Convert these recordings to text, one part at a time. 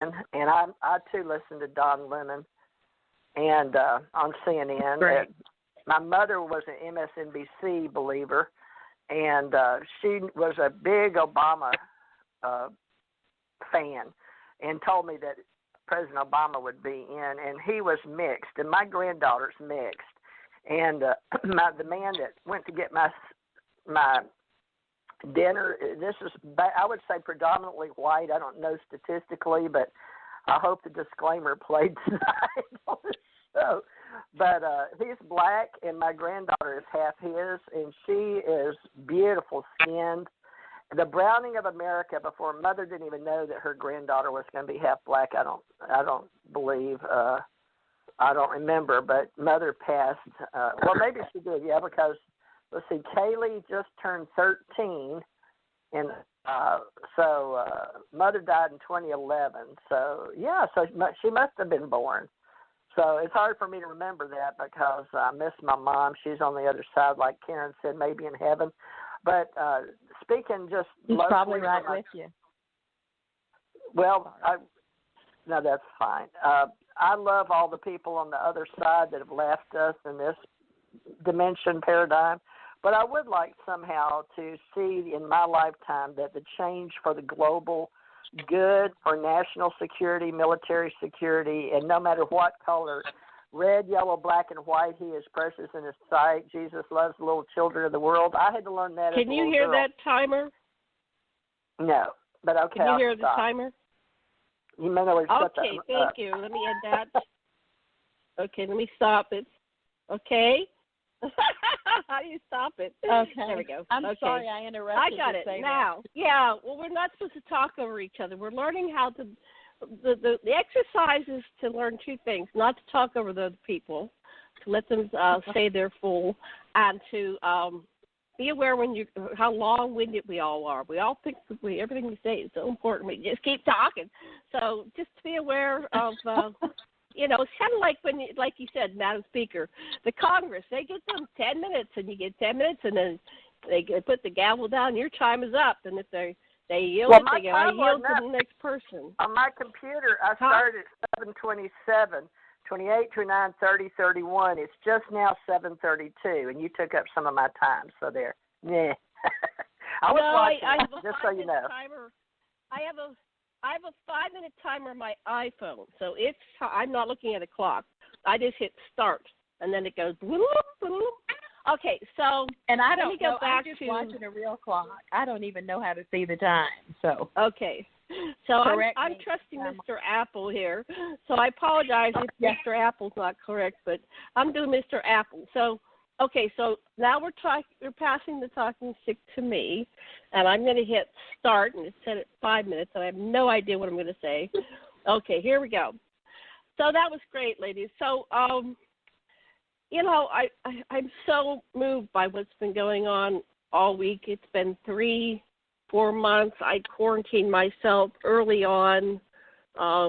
and I too listen to Don Lemon and on CNN. Right. My mother was an MSNBC believer, and she was a big Obama fan, and told me that President Obama would be in, and he was mixed, and my granddaughter's mixed, and the man that went to get my dinner, this is, I would say, predominantly white. I don't know statistically, but I hope the disclaimer played tonight on the show. But he's black, and my granddaughter is half his, and she is beautiful skinned. The browning of America, before Mother didn't even know that her granddaughter was going to be half black. I don't believe. I don't remember, but Mother passed. Well, maybe she did, yeah, because let's see, Kaylee just turned 13, and so Mother died in 2011. So yeah, so she must have been born. So it's hard for me to remember that because I miss my mom. She's on the other side, like Karen said, maybe in heaven. But speaking just he's locally, probably right with you. Well, no, that's fine. I love all the people on the other side that have left us in this dimension paradigm. But I would like somehow to see in my lifetime that the change for the global good, for national security, military security, and no matter what color, red, yellow, black, and white, he is precious in his sight. Jesus loves the little children of the world. I had to learn that as a little girl. Can you hear that timer? No, but okay, Can you hear the stop. timer? You may know where to shut that. Okay, thank you. Let me add that. Okay, let me stop it. Okay. How do you stop it? Okay. There we go. I'm okay. sorry I interrupted. I got it now. Yeah, well, we're not supposed to talk over each other. We're learning how to, the exercise is to learn two things, not to talk over the other people, to let them say they're full, and to be aware how long-winded we all are. We all think everything we say is so important. We just keep talking. So just be aware of... it's kind of like when, like you said, Madam Speaker, the Congress, they get them 10 minutes, and you get 10 minutes, and then they put the gavel down, your time is up. And if they yield they go, I yield to the next person. On my computer, I started at 7:27, 28, 29, 30, 31. It's just now 7:32, and you took up some of my time, so there. Yeah. I was watching it, just so you know. Timer. I have a 5-minute timer on my iPhone, so I'm not looking at a clock. I just hit start, and then it goes bloop, bloop. Okay, so and I don't go back I'm just watching a real clock. I don't even know how to see the time. So okay, so I'm trusting Mr. Apple here. So I apologize if Mr. Apple's not correct, but I'm doing Mr. Apple. So okay, so now we're passing the talking stick to me, and I'm going to hit start, and it's set at 5 minutes, and I have no idea what I'm going to say. Okay, here we go. So that was great, ladies. So, I'm so moved by what's been going on all week. It's been 3-4 months. I quarantined myself early on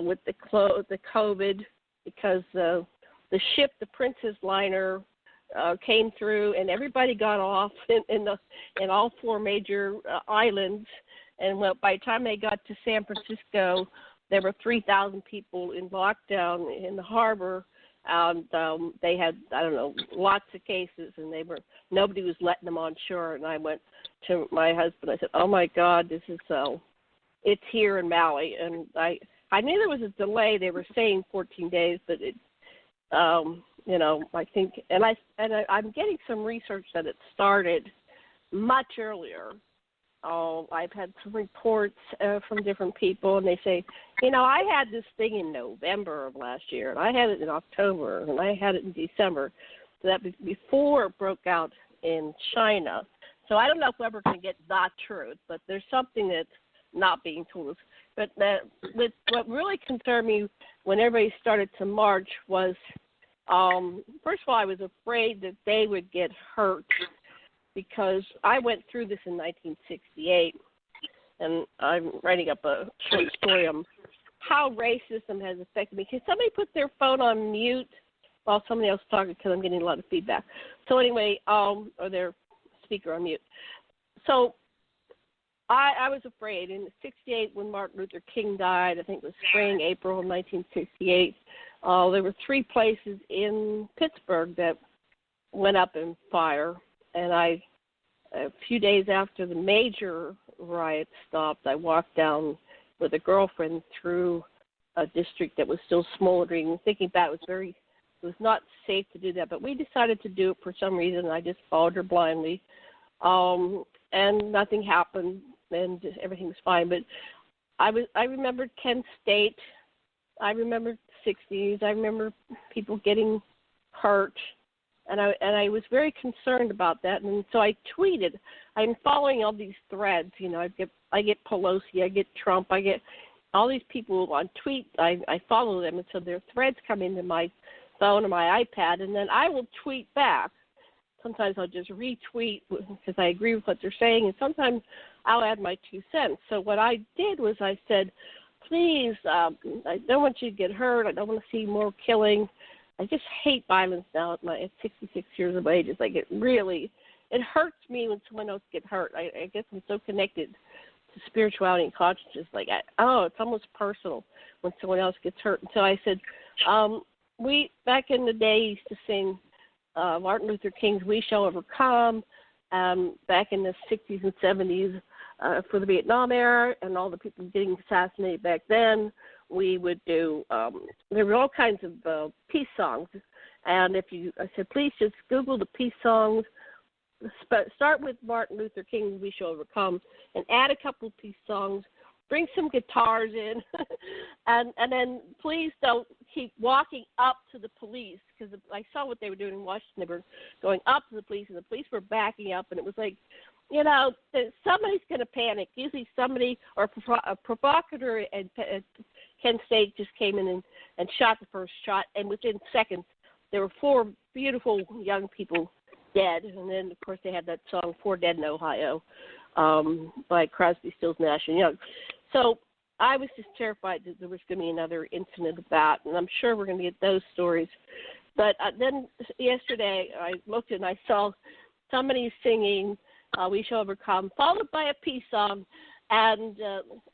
with the COVID because the ship, the Princess liner, came through, and everybody got off in all 4 major islands. And by the time they got to San Francisco, there were 3,000 people in lockdown in the harbor. And they had, lots of cases, and nobody was letting them on shore. And I went to my husband. I said, "Oh my God, this is it's here in Maui." And I knew there was a delay. They were saying 14 days, but it. I think, and I'm getting some research that it started much earlier. I've had some reports from different people, and they say, I had this thing in November of last year, and I had it in October, and I had it in December. So that was before it broke out in China. So I don't know if we're ever going to get that truth, but there's something that's not being told us. But what really concerned me when everybody started to march was, first of all, I was afraid that they would get hurt because I went through this in 1968, and I'm writing up a short story on how racism has affected me. Can somebody put their phone on mute while somebody else is talking, because I'm getting a lot of feedback. So anyway, or their speaker on mute. So I was afraid. In '68, when Martin Luther King died, I think it was spring, April of 1968, there were 3 places in Pittsburgh that went up in fire. And a few days after the major riots stopped, I walked down with a girlfriend through a district that was still smoldering, thinking that it was not safe to do that. But we decided to do it for some reason, and I just followed her blindly. And nothing happened, and everything was fine. But I remembered Kent State. I remembered the '60s. I remember people getting hurt, and I was very concerned about that. And so I tweeted. I'm following all these threads. You know, I get Pelosi, I get Trump, I get all these people on tweet. I follow them, and so their threads come into my phone or my iPad, and then I will tweet back. Sometimes I'll just retweet because I agree with what they're saying, and sometimes I'll add my 2 cents. So what I did was I said, please, I don't want you to get hurt. I don't want to see more killing. I just hate violence now at 66 years of age. It's like it hurts me when someone else gets hurt. I guess I'm so connected to spirituality and consciousness. Like, it's almost personal when someone else gets hurt. And so I said, we, back in the day, used to sing Martin Luther King's We Shall Overcome, back in the 60s and 70s for the Vietnam era and all the people getting assassinated back then. We would do, there were all kinds of peace songs. And I said, please just Google the peace songs, start with Martin Luther King's We Shall Overcome, and add a couple of peace songs, bring some guitars in, and then please don't keep walking up to the police, because I saw what they were doing in Washington. They were going up to the police, and the police were backing up, and it was like, you know, somebody's going to panic. Usually somebody, or a provocateur at Kent State just came in and shot the first shot, and within seconds there were 4 beautiful young people dead. And then, of course, they had that song, 4 Dead in Ohio, by Crosby, Stills, Nash and Young. So I was just terrified that there was going to be another incident of that, and I'm sure we're going to get those stories. But then yesterday I looked and I saw somebody singing We Shall Overcome, followed by a peace song, and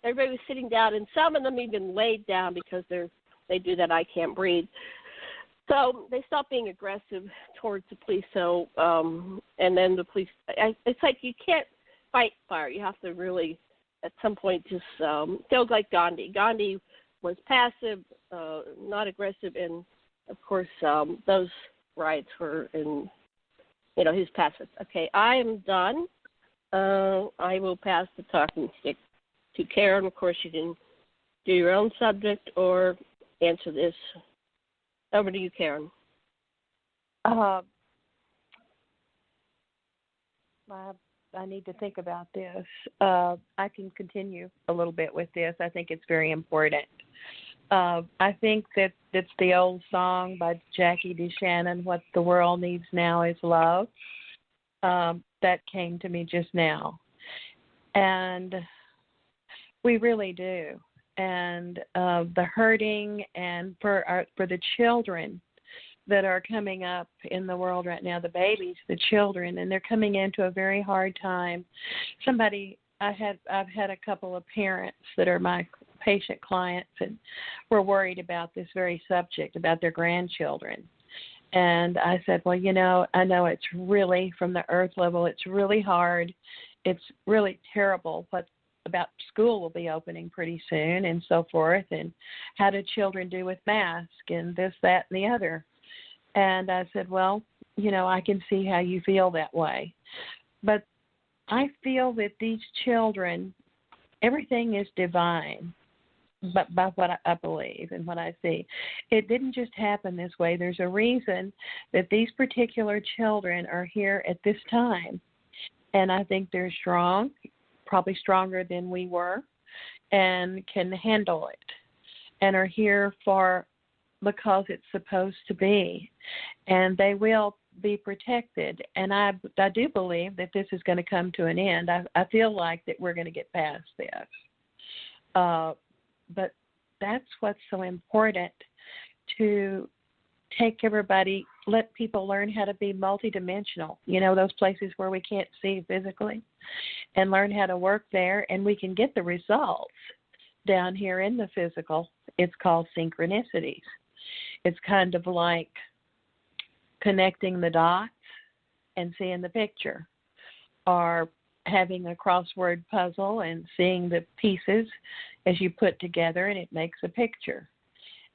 everybody was sitting down, and some of them even laid down because they do that I Can't Breathe. So they stopped being aggressive towards the police. So, and then the police, it's like you can't fight fire. You have to really, at some point, just feel like Gandhi. Gandhi was passive, not aggressive, and of course, those riots were in, he was passive. Okay, I am done. I will pass the talking stick to Karen. Of course, you can do your own subject or answer this. Over to you, Karen. I need to think about this. I can continue a little bit with this. I think it's very important. I think that it's the old song by Jackie DeShannon, What the World Needs Now is Love. That came to me just now. And we really do. And the hurting, and for the children that are coming up in the world right now, the babies, the children, and they're coming into a very hard time. I've had a couple of parents that are my patient clients, and were worried about this very subject, about their grandchildren. And I said, well, I know it's really, from the earth level, it's really hard. It's really terrible what about school will be opening pretty soon and so forth, and how do children do with masks and this, that, and the other. And I said, well, I can see how you feel that way. But I feel that these children, everything is divine, but by what I believe and what I see. It didn't just happen this way. There's a reason that these particular children are here at this time. And I think they're strong, probably stronger than we were, and can handle it, and are here because it's supposed to be, and they will be protected. And I do believe that this is going to come to an end. I feel like that we're going to get past this. But that's what's so important, to take everybody let people learn how to be multidimensional, those places where we can't see physically, and learn how to work there, and we can get the results down here in the physical. It's called synchronicities. It's kind of like connecting the dots and seeing the picture, or having a crossword puzzle and seeing the pieces as you put together, and it makes a picture.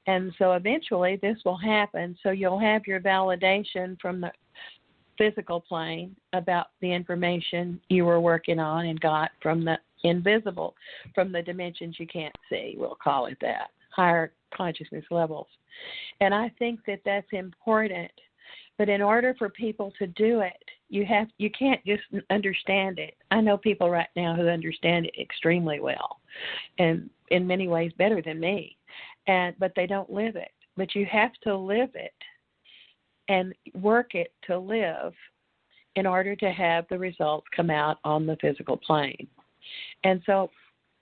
And so eventually this will happen. So you'll have your validation from the physical plane about the information you were working on and got from the invisible, from the dimensions you can't see, we'll call it that, higher consciousness levels. And I think that that's important. But in order for people to do it, you can't just understand it. I know people right now who understand it extremely well, and in many ways better than me. But they don't live it. But you have to live it and work it to live in order to have the results come out on the physical plane. And so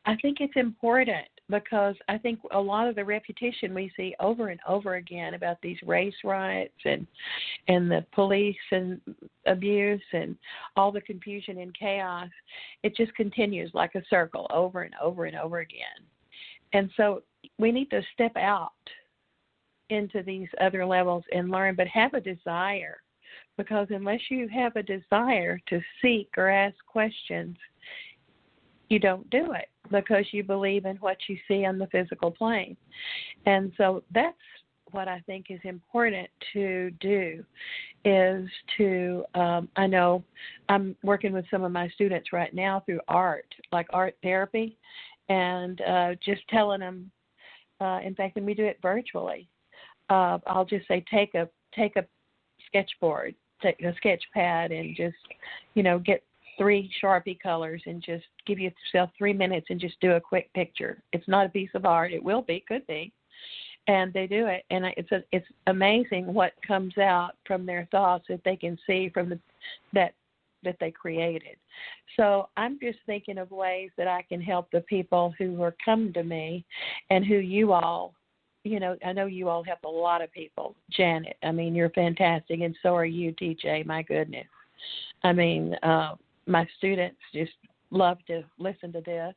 I think it's important, because I think a lot of the repetition we see over and over again about these race riots and the police and abuse and all the confusion and chaos, it just continues like a circle over and over and over again. And so we need to step out into these other levels and learn, but have a desire, because unless you have a desire to seek or ask questions, you don't do it, because you believe in what you see on the physical plane. And so that's what I think is important to do, is to, I know I'm working with some of my students right now through art, like art therapy, and just telling them, in fact, and we do it virtually. I'll just say, take a sketchboard, take a sketch pad, and just, get 3 Sharpie colors and just give yourself 3 minutes and just do a quick picture. It's not a piece of art. It will be, could be. And they do it, and it's amazing what comes out from their thoughts that they can see from that they created. So I'm just thinking of ways that I can help the people who are coming to me, and who you all, I know you all help a lot of people. Janet, I mean, you're fantastic, and so are you, TJ, my goodness. I mean, my students just love to listen to this,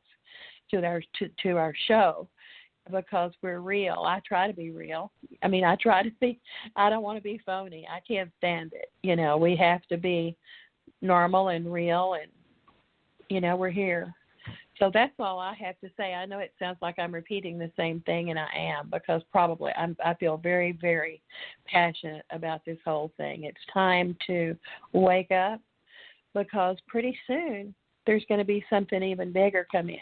to our show, because we're real. I try to be real. I mean, I don't want to be phony. I can't stand it. We have to be normal and real, and, we're here. So that's all I have to say. I know it sounds like I'm repeating the same thing, and I am, because probably I feel very, very passionate about this whole thing. It's time to wake up, because pretty soon there's going to be something even bigger come in,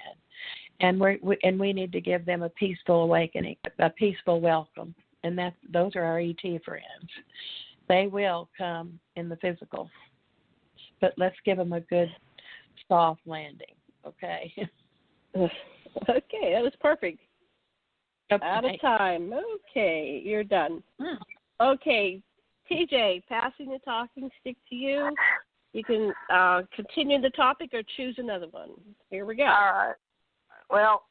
and we need to give them a peaceful awakening, a peaceful welcome, and those are our ET friends. They will come in the physical, but let's give them a good soft landing, okay? Okay, that was perfect. Okay. Out of time. Okay, you're done. Okay, TJ, passing the talking stick to you. You can continue the topic or choose another one. Here we go. All right. Well,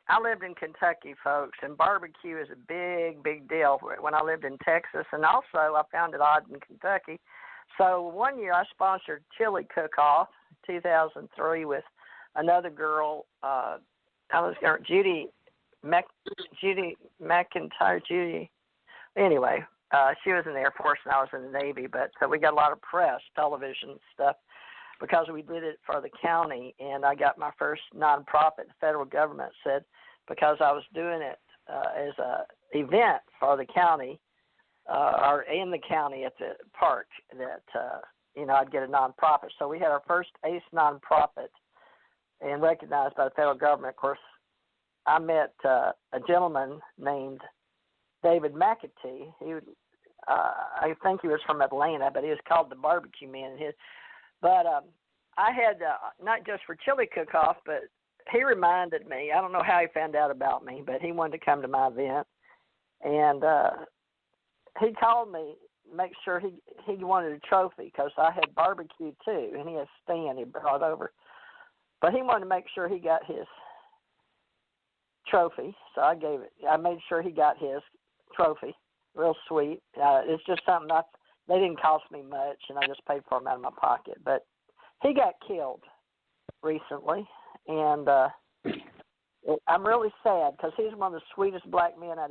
I lived in Kentucky, folks, and barbecue is a big, big deal when I lived in Texas. And also, I found it odd in Kentucky. So one year I sponsored chili cook-off, 2003, with another girl, Judy McIntyre. Anyway, she was in the Air Force and I was in the Navy, but we got a lot of press, television stuff, because we did it for the county, and I got my first nonprofit. The federal government said, because I was doing it as a event for the county, or in the county at the park, that I'd get a nonprofit. So we had our first ACE nonprofit, and recognized by the federal government. Of course, I met a gentleman named David McAtee. I think he was from Atlanta, but he was called the Barbecue Man. But I had, not just for chili cook-off, but he reminded me, I don't know how he found out about me, but he wanted to come to my event. And he called me, make sure he wanted a trophy, because I had barbecue too, and he had a stand he brought over. But he wanted to make sure he got his trophy, so I made sure he got his trophy, real sweet. It's just something they didn't cost me much, and I just paid for them out of my pocket. But he got killed recently, and I'm really sad because he's one of the sweetest black men I'd